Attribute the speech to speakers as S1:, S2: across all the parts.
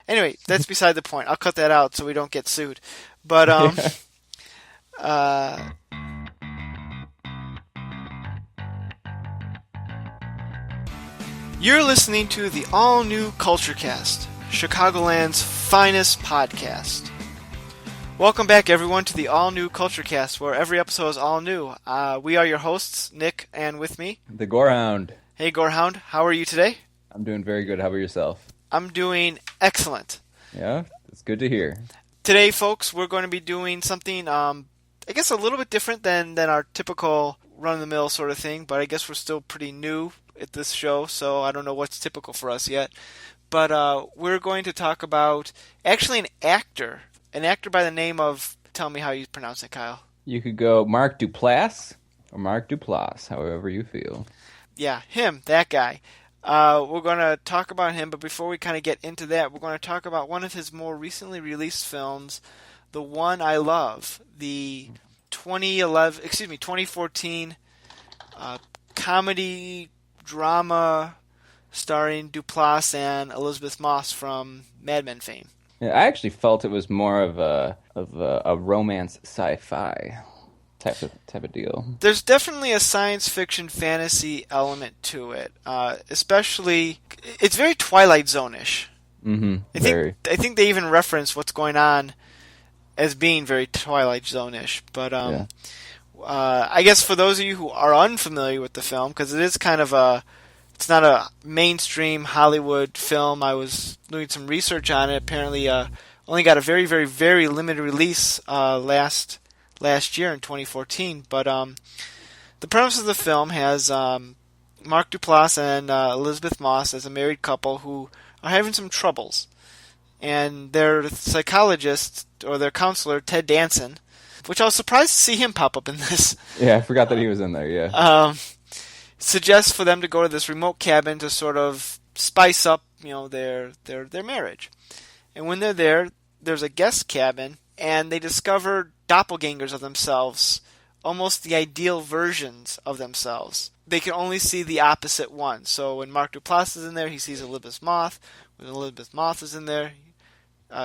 S1: Anyway, that's beside the point. I'll cut that out so we don't get sued. But uh, you're listening to the all-new CultureCast, Chicagoland's finest podcast. Welcome back, everyone, to the all-new CultureCast, where every episode is all new. We are your hosts, Nick, and with me,
S2: the Gorehound.
S1: Hey, Gorehound, how are you today?
S2: I'm doing very good. How about yourself?
S1: I'm doing excellent.
S2: Yeah, it's good to hear.
S1: Today, folks, we're going to be doing something, I guess, a little bit different than our typical run-of-the-mill sort of thing, but I guess we're still pretty new at this show, so I don't know what's typical for us yet. But we're going to talk about, actually, an actor by the name of, tell me how you pronounce it, Kyle.
S2: You could go Mark Duplass or Mark Duplass, however you feel.
S1: Yeah, him, that guy. We're going to talk about him, but before we kind of get into that, we're going to talk about one of his more recently released films, The One I Love, the 2014 comedy drama starring Duplass and Elizabeth Moss from Mad Men fame.
S2: Yeah, I actually felt it was more of a romance sci-fi type of deal.
S1: There's definitely a science fiction fantasy element to it, especially it's very Twilight Zone-ish.
S2: Mm-hmm.
S1: I think they even reference what's going on as being very Twilight Zone-ish. But I guess for those of you who are unfamiliar with the film, because it is kind of it's not a mainstream Hollywood film. I was doing some research on it. Apparently, only got a very, very, very limited release last year in 2014. But the premise of the film has Mark Duplass and Elizabeth Moss as a married couple who are having some troubles. And their psychologist, or their counselor, Ted Danson, which I was surprised to see him pop up in this.
S2: Yeah, I forgot that he was in there, yeah.
S1: Suggests for them to go to this remote cabin to sort of spice up, their marriage. And when they're there, there's a guest cabin, and they discover doppelgangers of themselves, almost the ideal versions of themselves. They can only see the opposite one. So when Mark Duplass is in there, he sees Elizabeth Moss. When Elizabeth Moss is in there,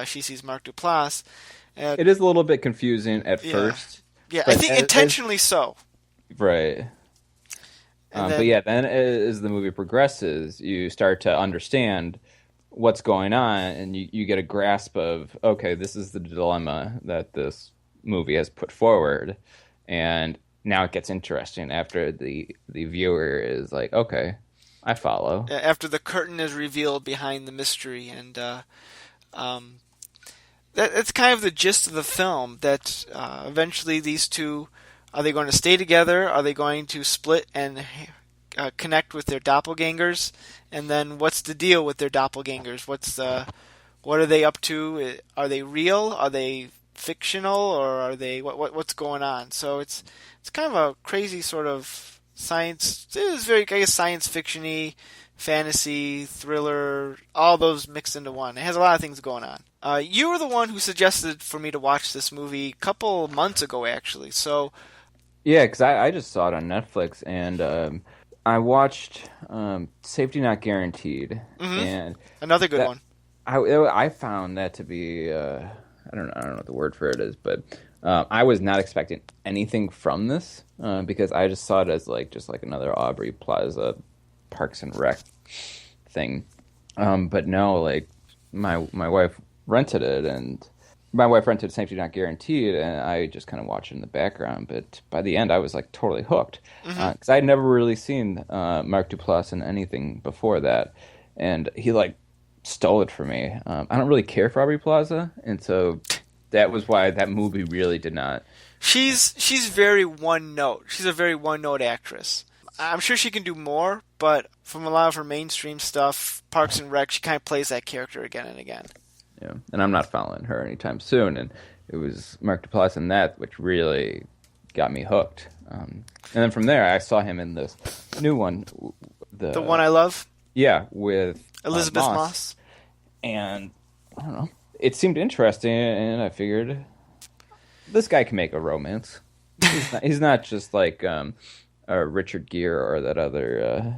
S1: she sees Mark Duplass.
S2: It is a little bit confusing at first.
S1: Yeah, I think intentionally so.
S2: Right. Then as the movie progresses, you start to understand what's going on, and you get a grasp of, okay, this is the dilemma that this movie has put forward, and now it gets interesting after the viewer is like, okay, I follow.
S1: After the curtain is revealed behind the mystery, and that's kind of the gist of the film, that eventually these two, are they going to stay together? Are they going to split and connect with their doppelgangers? And then what's the deal with their doppelgangers? What are they up to? Are they real? Are they fictional? Or are they what's going on? So it's kind of a crazy sort of science. It is very, I guess, science fiction-y, fantasy, thriller, all those mixed into one. It has a lot of things going on. You were the one who suggested for me to watch this movie a couple months ago, actually. So
S2: yeah, because I just saw it on Netflix, and I watched Safety Not Guaranteed, and
S1: another good one.
S2: I found that to be I don't know what the word for it is, but I was not expecting anything from this because I just saw it as just like another Aubrey Plaza Parks and Rec thing. But no, my wife rented it, and my wife rented Safety Not Guaranteed, and I just kind of watched it in the background. But by the end, I was totally hooked because I had never really seen Mark Duplass in anything before that, and he stole it for me. I don't really care for Aubrey Plaza, and so that was why that movie really did not.
S1: She's very one note. She's a very one note actress. I'm sure she can do more, but from a lot of her mainstream stuff, Parks and Rec, she kind of plays that character again and again.
S2: Yeah, and I'm not following her anytime soon, and it was Mark Duplass in that which really got me hooked. And then from there, I saw him in this new one. The
S1: One I Love?
S2: Yeah, with
S1: Elizabeth Moss.
S2: And, I don't know, it seemed interesting, and I figured, this guy can make a romance. He's not just like Richard Gere or that other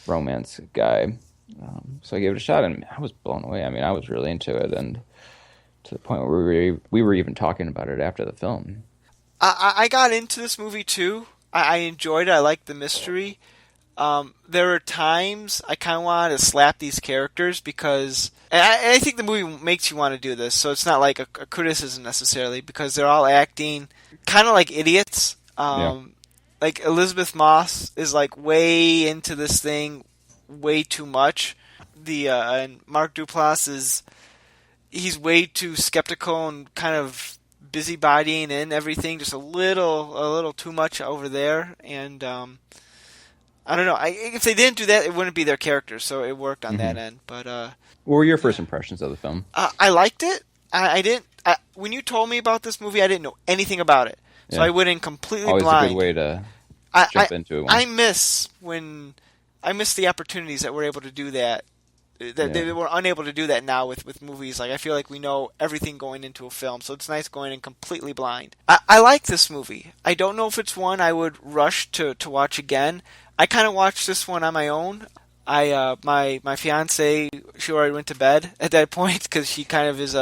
S2: romance guy. So I gave it a shot, and I was blown away. I mean, I was really into it, and to the point where we were even talking about it after the film.
S1: I got into this movie too. I enjoyed it. I liked the mystery. There are times I kind of wanted to slap these characters because I think the movie makes you want to do this, so it's not like a criticism necessarily because they're all acting kind of like idiots.
S2: Yeah.
S1: Like Elizabeth Moss is like way into this thing, way too much. The and Mark Duplass he's way too skeptical and kind of busybodying in everything, just a little too much over there, and I don't know. If they didn't do that, it wouldn't be their characters, so it worked on that end. But
S2: What were your first impressions of the film?
S1: I liked it. I didn't. When you told me about this movie, I didn't know anything about it, so
S2: Yeah.
S1: I went in completely
S2: Always
S1: blind.
S2: a good way to
S1: I,
S2: jump
S1: I
S2: into it.
S1: I miss the opportunities that we're able to do that. That they were unable to do that now with movies. Like I feel like we know everything going into a film, so it's nice going in completely blind. I like this movie. I don't know if it's one I would rush to watch again. I kind of watched this one on my own. My fiance, she already went to bed at that point because she kind of is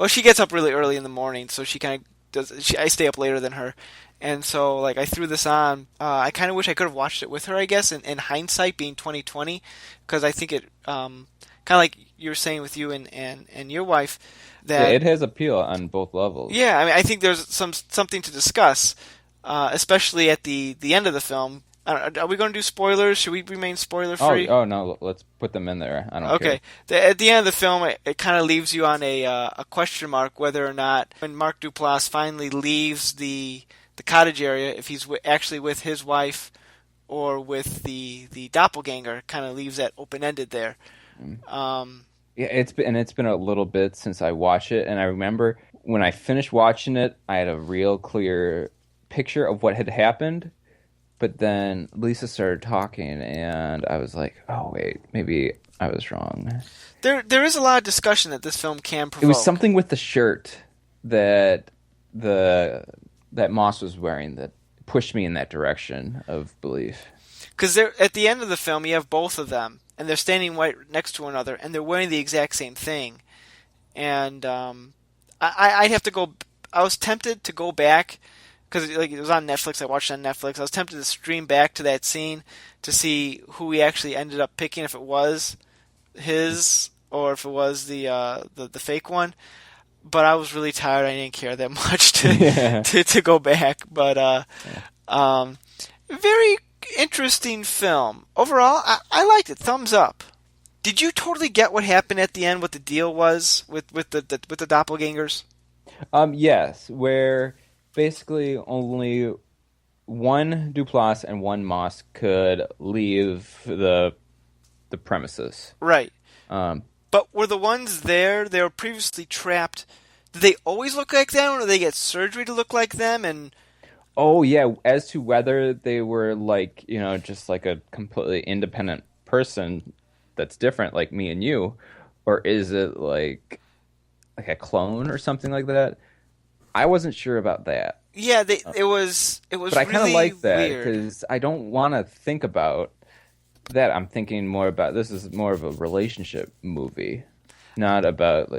S1: she gets up really early in the morning, so she kind of does. I stay up later than her, and so like I threw this on. I kind of wish I could have watched it with her. I guess in hindsight, being 2020, because I think it kind of like you were saying with you and your wife that
S2: it has appeal on both levels.
S1: yeah. I mean, I think there's something to discuss, especially at the end of the film. Are we going to do spoilers? Should we remain spoiler free?
S2: Oh no, let's put them in there. I don't
S1: Okay. At the end of the film, it kind of leaves you on a question mark whether or not when Mark Duplass finally leaves the cottage area, if he's actually with his wife or with the doppelganger, kind of leaves that open ended there.
S2: Yeah, it's been a little bit since I watched it, and I remember when I finished watching it, I had a real clear picture of what had happened. But then Lisa started talking, and I was like, "Oh wait, maybe I was wrong."
S1: There is a lot of discussion that this film can provoke.
S2: It was something with the shirt that that Moss was wearing that pushed me in that direction of belief.
S1: Because at the end of the film, you have both of them, and they're standing right next to one another, and they're wearing the exact same thing. And I'd have to go. I was tempted to go back because like it was on Netflix. I watched it on Netflix. I was tempted to stream back to that scene to see who he actually ended up picking, if it was his or if it was the fake one. But I was really tired. I didn't care that much to go back. But very interesting film overall. I liked it. Thumbs up. Did you totally get what happened at the end? What the deal was with the doppelgangers?
S2: Yes, where basically only one Duplass and one Moss could leave the premises.
S1: Right.
S2: Um,
S1: But were the ones there? They were previously trapped. Did they always look like them, or did they get surgery to look like them? And
S2: oh yeah, as to whether they were like, just like a completely independent person that's different, like me and you, or is it like a clone or something like that? I wasn't sure about that.
S1: yeah, it was
S2: But I kind of
S1: really
S2: like that
S1: weird.
S2: because I don't want to think about that. I'm thinking more about this is more of a relationship movie, not about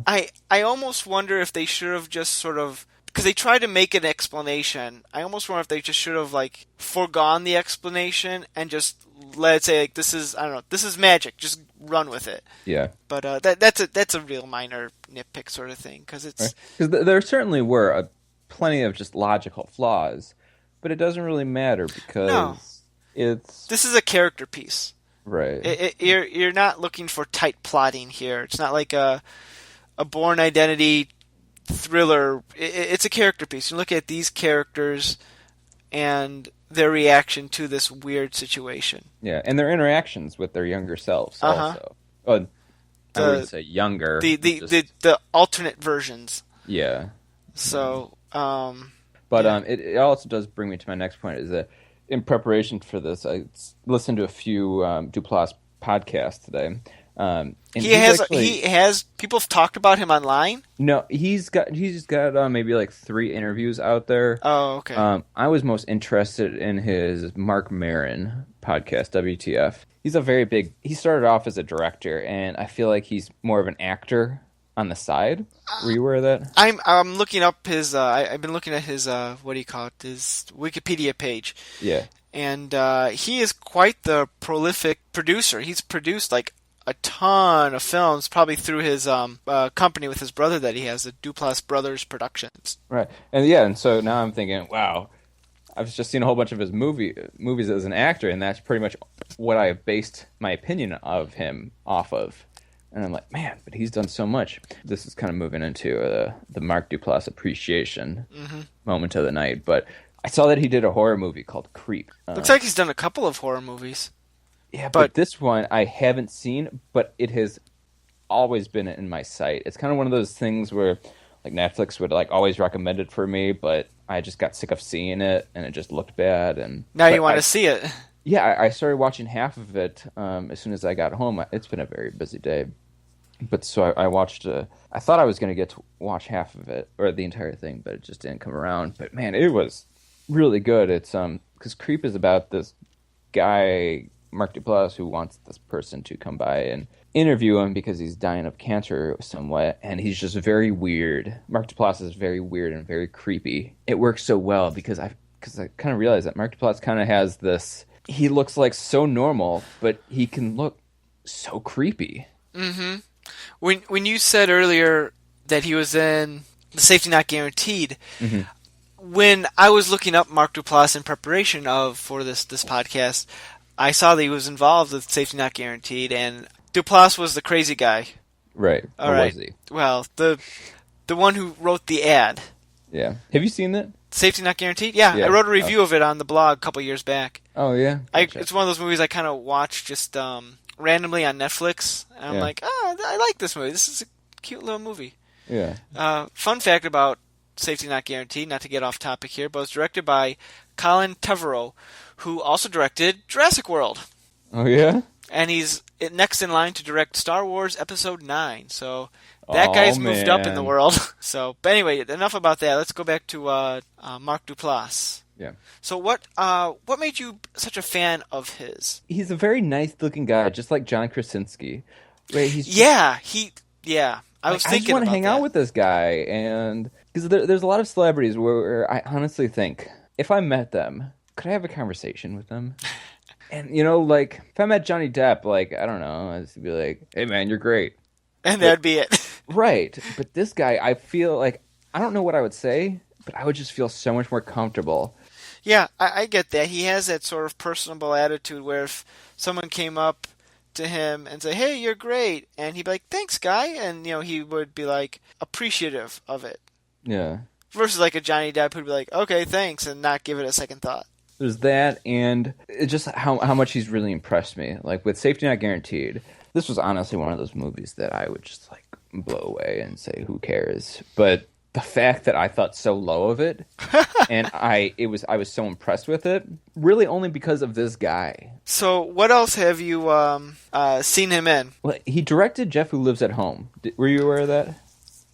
S1: I almost wonder if they should have just sort of because they tried to make an explanation. I almost wonder if they just should have like foregone the explanation and just let it say like this is I don't know this is magic. Just run with it.
S2: Yeah.
S1: But that's a real minor nitpick sort of thing because it's
S2: because there certainly were plenty of just logical flaws, but it doesn't really matter because
S1: No.
S2: it's
S1: this is a character piece.
S2: right.
S1: You're not looking for tight plotting here. It's not like a Born Identity thriller. It's a character piece. You look at these characters and their reaction to this weird situation.
S2: Yeah, and their interactions with their younger selves also. I wouldn't say younger.
S1: The alternate versions.
S2: Yeah.
S1: So,
S2: But it also does bring me to my next point is that in preparation for this, I listened to a few Duplass podcasts today. And
S1: he has people have talked about him online.
S2: No, he's got maybe like 3 interviews out there.
S1: Oh, okay.
S2: I was most interested in his Mark Maron podcast, WTF. He's a very big. He started off as a director, and I feel like he's more of an actor on the side. Were you aware of that?
S1: I'm looking up his. I've been looking at his what do you call it? His Wikipedia page,
S2: Yeah.
S1: and he is quite the prolific producer. He's produced like a ton of films, probably through his company with his brother that he has, the Duplass Brothers Productions.
S2: Right. And yeah, and so now I'm thinking, wow, I've just seen a whole bunch of his movies as an actor, and that's pretty much what I have based my opinion of him off of. And I'm like, man, but he's done so much. This is kind of moving into the Mark Duplass appreciation moment of the night. But I saw that he did a horror movie called Creep.
S1: Looks like he's done a couple of horror movies.
S2: Yeah, but this one I haven't seen, but it has always been in my sight. It's kind of one of those things where like Netflix would like always recommend it for me, but I just got sick of seeing it and it just looked bad. And
S1: now you want to see it.
S2: Yeah, I started watching half of it as soon as I got home. It's been a very busy day. But so I watched, I thought I was going to get to watch half of it, or the entire thing, but it just didn't come around. But man, it was really good. It's, because Creep is about this guy, Mark Duplass, who wants this person to come by and interview him because he's dying of cancer somewhat, and he's just very weird. Mark Duplass is very weird and very creepy. It works so well because I kind of realized that Mark Duplass kind of has this, he looks like so normal, but he can look so creepy.
S1: Mm-hmm. When you said earlier that he was in The Safety Not Guaranteed, when I was looking up Mark Duplass in preparation for this podcast, I saw that he was involved with Safety Not Guaranteed, and Duplass was the crazy guy.
S2: Right.
S1: All right. Was he? Well, the one who wrote the ad.
S2: Yeah. Have you seen that?
S1: Safety Not Guaranteed? Yeah. I wrote a review of it on the blog a couple years back.
S2: Oh, yeah?
S1: Gotcha. It's one of those movies I kind of watch just randomly on Netflix. And I'm like, I like this movie. This is a cute little movie.
S2: Yeah.
S1: Fun fact about Safety Not Guaranteed, not to get off topic here, but it was directed by Colin Trevorrow, who also directed Jurassic World.
S2: Oh, yeah?
S1: And he's next in line to direct Star Wars Episode 9. So that guy's moved up in the world. So, but anyway, enough about that. Let's go back to Mark Duplass.
S2: Yeah.
S1: So what made you such a fan of his?
S2: He's a very nice-looking guy, just like John Krasinski. Right? I was
S1: thinking
S2: I just want to hang out with this guy, and because there's a lot of celebrities where I honestly think if I met them, could I have a conversation with them? And like if I met Johnny Depp, like I don't know, I'd just be like, "Hey man, you're great,"
S1: and that'd be it.
S2: Right. But this guy, I feel like I don't know what I would say, but I would just feel so much more comfortable.
S1: Yeah, I get that. He has that sort of personable attitude where if someone came up to him and say, "Hey, you're great," and he'd be like, "Thanks, guy," and he would be like appreciative of it.
S2: Yeah.
S1: Versus like a Johnny Depp who'd be like, "Okay, thanks," and not give it a second thought.
S2: There's that, and it's just how much he's really impressed me. Like with Safety Not Guaranteed, this was honestly one of those movies that I would just like blow away and say, "Who cares?" But the fact that I thought so low of it, and I was so impressed with it, really only because of this guy.
S1: So, what else have you seen him in?
S2: Well, he directed Jeff Who Lives at Home. Were you aware of that?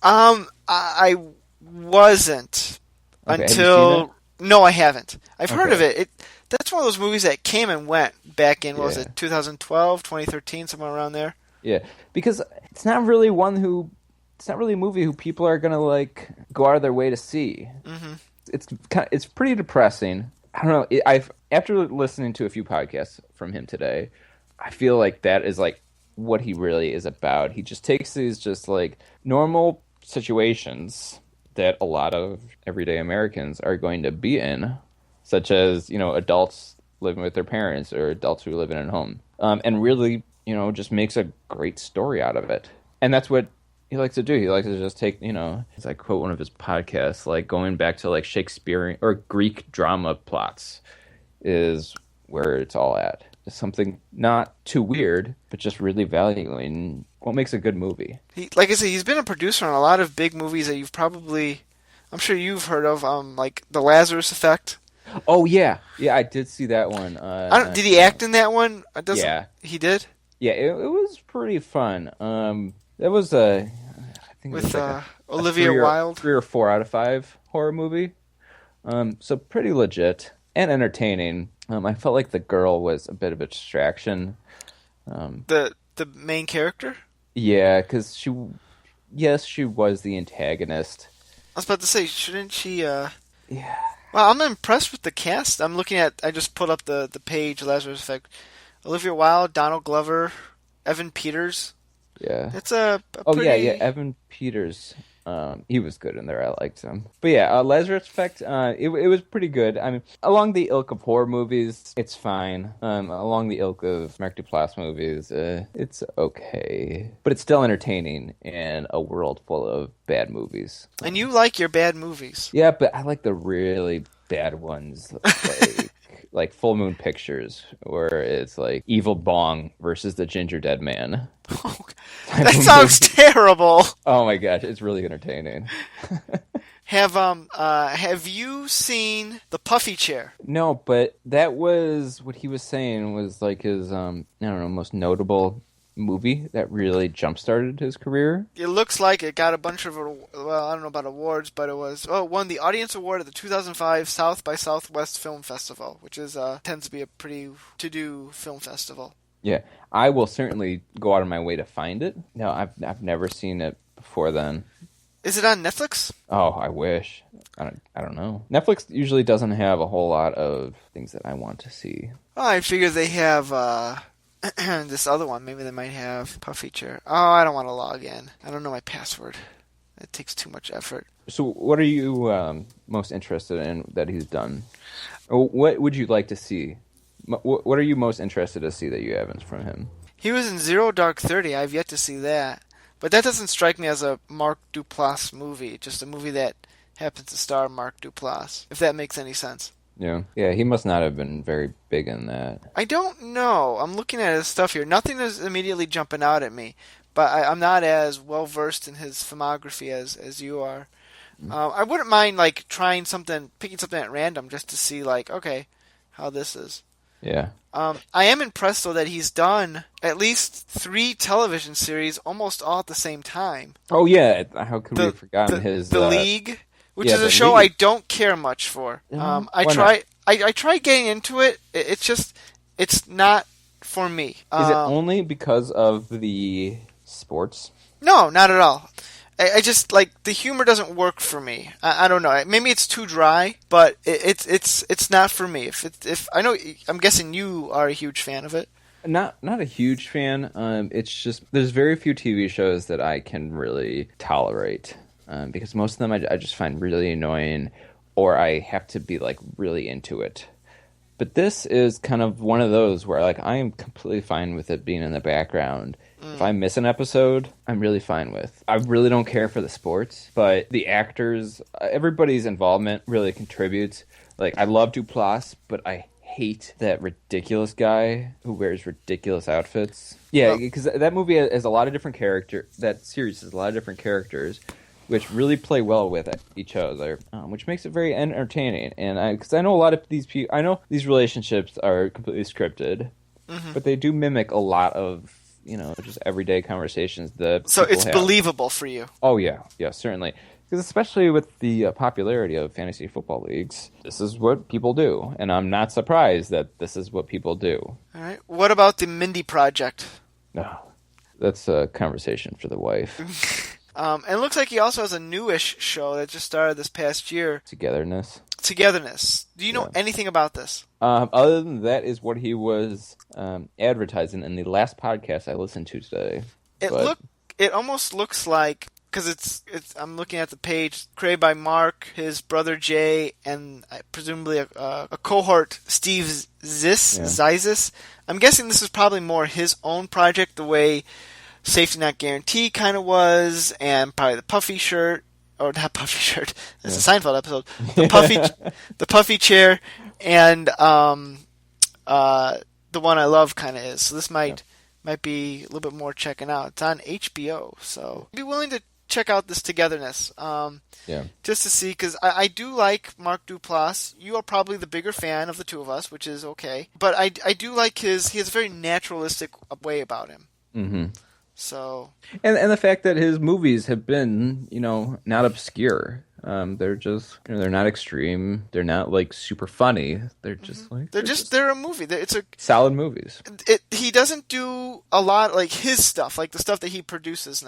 S1: I wasn't until. No, I haven't. I've heard of it. That's one of those movies that came and went back in, what was it, 2012, 2013, somewhere around there?
S2: Yeah, because it's not really a movie who people are going to, like, go out of their way to see. Mm-hmm. It's pretty depressing. I don't know. After listening to a few podcasts from him today, I feel like that is, like, what he really is about. He just takes these just, like, normal situations that a lot of everyday Americans are going to be in, such as, adults living with their parents or adults who live in a home, and really, just makes a great story out of it. And that's what he likes to do. He likes to just take, as I quote one of his podcasts, like going back to like Shakespearean or Greek drama plots is where it's all at. It's something not too weird, but just really valuing what makes a good movie.
S1: Like I said, he's been a producer on a lot of big movies that I'm sure you've heard of, like The Lazarus Effect.
S2: Oh, yeah. Yeah, I did see that one.
S1: Did he act in that one?
S2: Yeah.
S1: He did?
S2: Yeah, it was pretty fun. It was I think
S1: with
S2: it was like
S1: Olivia Wilde,
S2: 3 or 4 out of 5 horror movie. So pretty legit and entertaining. I felt like the girl was a bit of a distraction.
S1: The main character?
S2: Yeah, because yes, she was the antagonist.
S1: I was about to say, shouldn't she?
S2: Yeah,
S1: Well, I'm impressed with the cast. I'm looking at. I just put up the page. Lazarus Effect. Olivia Wilde, Donald Glover, Evan Peters.
S2: yeah.
S1: It's a
S2: Oh yeah.
S1: pretty.
S2: Evan Peters. He was good in there. I liked him. But yeah, Lazarus Effect. It was pretty good. I mean, along the ilk of horror movies, it's fine. Along the ilk of Mark Duplass movies, it's okay. But it's still entertaining in a world full of bad movies.
S1: And you like your bad movies.
S2: Yeah, but I like the really bad ones, like Full Moon Pictures, where it's like Evil Bong versus the Ginger Dead Man. Type
S1: That
S2: of
S1: sounds
S2: movie.
S1: terrible.
S2: Oh my gosh, it's really entertaining.
S1: Have you seen the Puffy Chair?
S2: No, but that was what he was saying was like his I don't know, most notable movie that really jump-started his career.
S1: It looks like it got a bunch of, well, I don't know about awards, but it won the audience award at the 2005 South by Southwest Film Festival, which is tends to be a pretty to-do film festival.
S2: Yeah, I will certainly go out of my way to find it. No, I've never seen it before then.
S1: Is it on Netflix?
S2: Oh, I wish. I don't know. Netflix usually doesn't have a whole lot of things that I want to see.
S1: Oh, I figure they have this other one. Maybe they might have Puffy Chair. Oh, I don't want to log in. I don't know my password. It takes too much effort.
S2: So, what are you most interested in that he's done? Or what would you like to see? What are you most interested to see that you haven't from him?
S1: He was in Zero Dark 30. I've yet to see that. But that doesn't strike me as a Mark Duplass movie. Just a movie that happens to star Mark Duplass, if that makes any sense.
S2: Yeah, yeah, he must not have been very big in that.
S1: I don't know. I'm looking at his stuff here. Nothing is immediately jumping out at me. But I'm not as well versed in his filmography as you are. I wouldn't mind like trying something, picking something at random just to see like, okay, how this is.
S2: Yeah.
S1: I am impressed though that he's done at least 3 television series almost all at the same time.
S2: Oh yeah, how could we have forgotten his
S1: The League, which
S2: yeah,
S1: is a
S2: The
S1: show I
S2: League.
S1: don't care much for.
S2: Why
S1: I
S2: not?
S1: tried getting into it. It's just it's not for me.
S2: Is it only because of the sports?
S1: No, not at all. I just like the humor doesn't work for me. I don't know. Maybe it's too dry, but it's not for me. If I know, I'm guessing you are a huge fan of it.
S2: Not a huge fan. It's just there's very few TV shows that I can really tolerate because most of them I just find really annoying, or I have to be like really into it. But this is kind of one of those where like I am completely fine with it being in the background. If I miss an episode, I'm really fine with. I really don't care for the sports, but the actors, everybody's involvement really contributes. Like I love Duplass, but I hate that ridiculous guy who wears ridiculous outfits. Yeah, because that movie has a lot of different that series has a lot of different characters, which really play well with each other, which makes it very entertaining. And because I know a lot of these people, I know these relationships are completely scripted, but they do mimic a lot of just everyday conversations that
S1: So
S2: people
S1: it's
S2: have.
S1: believable for you.
S2: Oh yeah, certainly. Because especially with the popularity of fantasy football leagues, this is what people do, and I'm not surprised that this is what people do.
S1: All right. What about the Mindy Project?
S2: No, that's a conversation for the wife.
S1: And it looks like he also has a newish show that just started this past year.
S2: Togetherness.
S1: Do you know anything about this?
S2: Other than that is what he was advertising in the last podcast I listened to today.
S1: It almost looks like, because it's I'm looking at the page, created by Mark, his brother Jay, and presumably a cohort, Steve Zizis. I'm guessing this is probably more his own project, the way Safety Not Guaranteed kind of was, and probably the Puffy shirt. Or not Puffy shirt. It's a Seinfeld episode. The Puffy chair, and the one I love kind of is. So this might be a little bit more checking out. It's on HBO, so I'd be willing to check out this Togetherness. Just to see, because I do like Mark Duplass. You are probably the bigger fan of the two of us, which is okay. But I do like he has a very naturalistic way about him.
S2: Mm-hmm.
S1: So
S2: and the fact that his movies have been, not obscure. They're just they're not extreme. They're not like super funny. They're just like
S1: they're a movie. It's a
S2: solid movies.
S1: He doesn't do a lot like his stuff, like the stuff that he produces.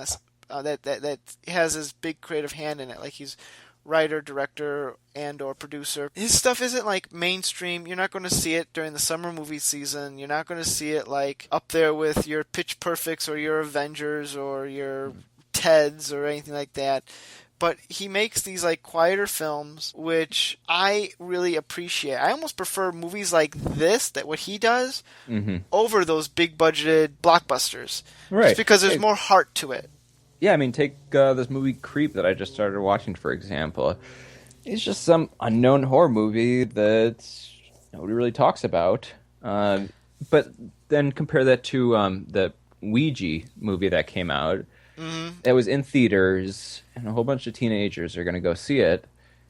S1: That has his big creative hand in it. Like he's writer, director, and or producer. His stuff isn't like mainstream. You're not going to see it during the summer movie season. You're not going to see it like up there with your Pitch Perfects or your Avengers or your Teds or anything like that. But he makes these like quieter films, which I really appreciate. I almost prefer movies like this, that what he does, over those big budgeted blockbusters.
S2: Right.
S1: Just because there's more heart to it.
S2: Yeah, I mean, take this movie Creep that I just started watching, for example. It's just some unknown horror movie that nobody really talks about. But then compare that to the Ouija movie that came out. It was in theaters, and a whole bunch of teenagers are going to go see it.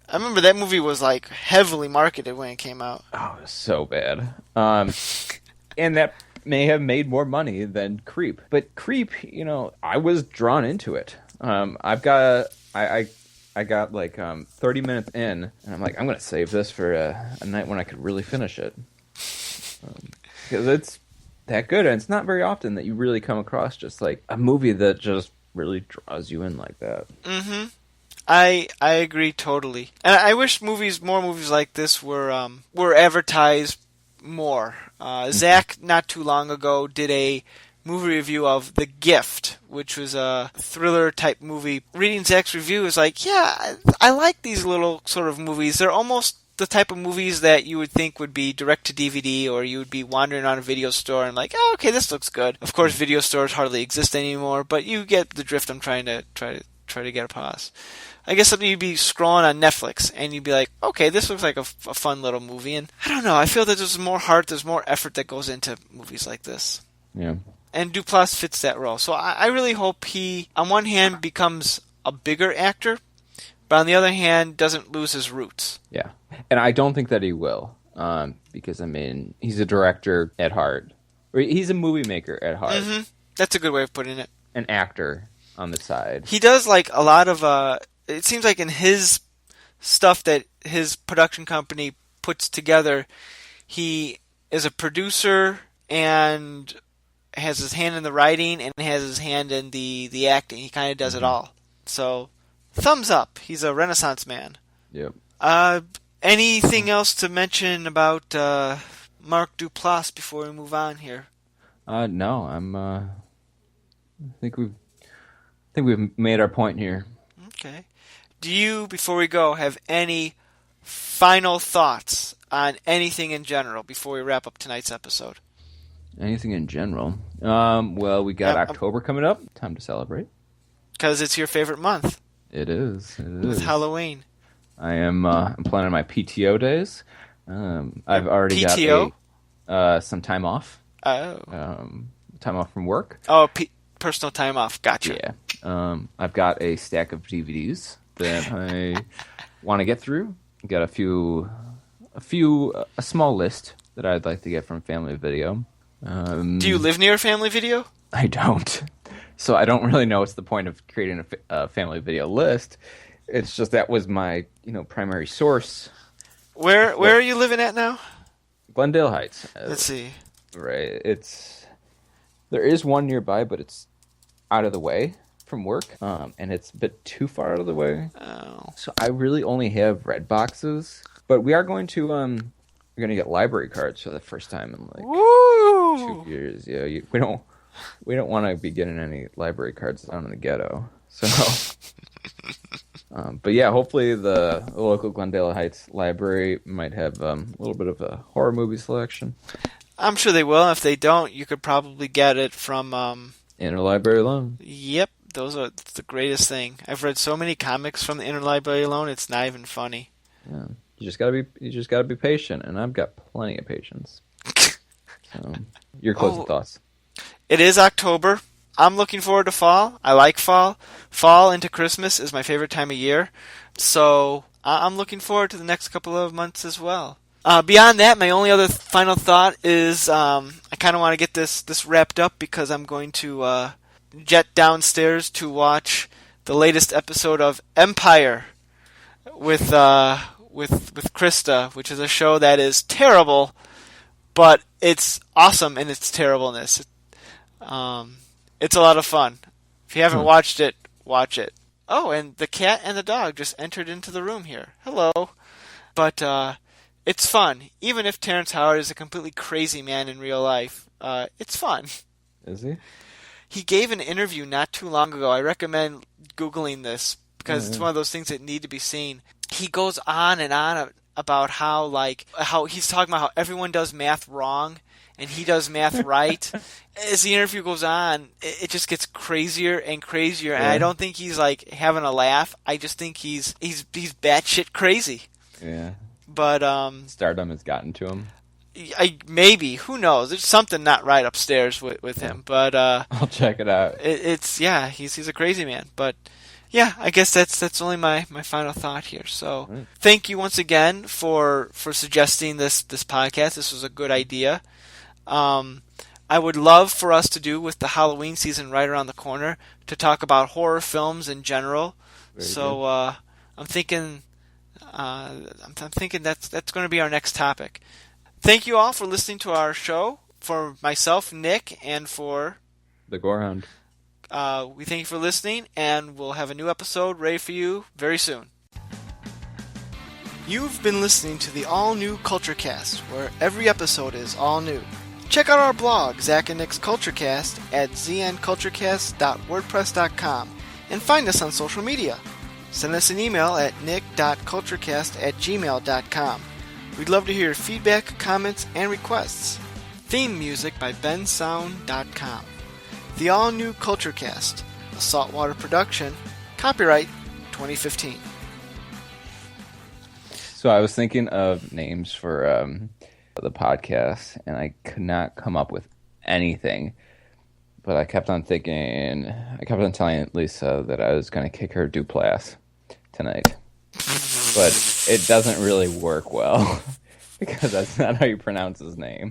S1: I remember that movie was like heavily marketed when it came out.
S2: Oh, it was so bad. And that may have made more money than Creep. But Creep, I was drawn into it. I got like 30 minutes in, and I'm like, I'm going to save this for a night when I could really finish it. Because it's that good, and it's not very often that you really come across just like a movie that just really draws you in like that.
S1: I agree totally, and I wish more movies like this were advertised more. Zach not too long ago did a movie review of The Gift, which was a thriller type movie. Reading Zach's review is like, yeah, I like these little sort of movies. They're almost the type of movies that you would think would be direct to DVD, or you would be wandering around a video store and like, oh, okay, this looks good. Of course, video stores hardly exist anymore, but you get the drift. I'm trying to get across. I guess something you'd be scrolling on Netflix and you'd be like, okay, this looks like a fun little movie. And I don't know, I feel that there's more heart, there's more effort that goes into movies like this.
S2: Yeah.
S1: And Duplass fits that role. So I really hope he, on one hand, becomes a bigger actor, but on the other hand, doesn't lose his roots.
S2: Yeah. And I don't think that he will, because, I mean, he's a director at heart. Or he's a movie maker at heart.
S1: That's a good way of putting it.
S2: An actor on the side.
S1: He does, like, a lot of, it seems like in his stuff that his production company puts together, he is a producer and has his hand in the writing and has his hand in the acting. He kind of does it all. So, thumbs up. He's a Renaissance man.
S2: Yep.
S1: Anything else to mention about Mark Duplass before we move on here?
S2: No. I think we've made our point here.
S1: Okay. Do you, before we go, have any final thoughts on anything in general before we wrap up tonight's episode?
S2: Anything in general? Well, we got October coming up. Time to celebrate. Because
S1: it's your favorite month.
S2: It is.
S1: With Halloween.
S2: I'm planning my PTO days. I've already got some time off.
S1: Oh.
S2: Time off from work.
S1: Oh, personal time off. Gotcha.
S2: Yeah. I've got a stack of DVDs that I want to get through. Got a small list that I'd like to get from Family Video.
S1: Do you live near Family Video?
S2: I don't. So I don't really know what's the point of creating a Family Video list. It's just that was my, primary source.
S1: Where are you living at now?
S2: Glendale Heights.
S1: Let's see.
S2: Right. There is one nearby, but it's out of the way from work, and it's a bit too far out of the way.
S1: Oh.
S2: So I really only have red boxes, but we are going to we're going to get library cards for the first time in like
S1: Woo!
S2: 2 years. Yeah, we don't want to be getting any library cards down in the ghetto. So, but yeah, hopefully the local Glendale Heights library might have a little bit of a horror movie selection.
S1: I'm sure they will. If they don't, you could probably get it from
S2: Interlibrary Loan.
S1: Yep, those are the greatest thing. I've read so many comics from the Interlibrary Loan; it's not even funny.
S2: Yeah, you just gotta be patient, and I've got plenty of patience. So, your closing thoughts.
S1: It is October. I'm looking forward to fall. I like fall. Fall into Christmas is my favorite time of year. So I'm looking forward to the next couple of months as well. Beyond that, my only other final thought is I kind of want to get this wrapped up because I'm going to jet downstairs to watch the latest episode of Empire. with Krista, which is a show that is terrible, but it's awesome in its terribleness. It's a lot of fun. If you haven't watched it, watch it. Oh, and the cat and the dog just entered into the room here. Hello. But it's fun. Even if Terrence Howard is a completely crazy man in real life, it's fun.
S2: Is he?
S1: He gave an interview not too long ago. I recommend Googling this because it's one of those things that need to be seen. He goes on and on about how he's talking about how everyone does math wrong and he does math right. As the interview goes on, it just gets crazier and crazier. And I don't think he's like having a laugh. I just think he's batshit crazy.
S2: Yeah.
S1: But
S2: stardom has gotten to him.
S1: Maybe, who knows? There's something not right upstairs with him. But
S2: I'll check it out.
S1: He's a crazy man. But yeah, I guess that's only my final thought here. So thank you once again for suggesting this podcast. This was a good idea. I would love for us to do, with the Halloween season right around the corner, to talk about horror films in general. I'm thinking that's going to be our next topic. Thank you all for listening to our show. For myself, Nick, and for
S2: the Gorehound.
S1: We thank you for listening, and we'll have a new episode ready for you very soon. You've been listening to the all-new CultureCast, where every episode is all new. Check out our blog, Zach and Nick's CultureCast, at znculturecast.wordpress.com, and find us on social media. Send us an email at nick.culturecast@gmail.com. We'd love to hear your feedback, comments, and requests. Theme music by bensound.com. The all-new CultureCast, a Saltwater production, copyright 2015.
S2: So I was thinking of names for the podcast, and I could not come up with anything. But I kept on telling Lisa that I was going to kick her Duplass tonight. But it doesn't really work well because that's not how you pronounce his name.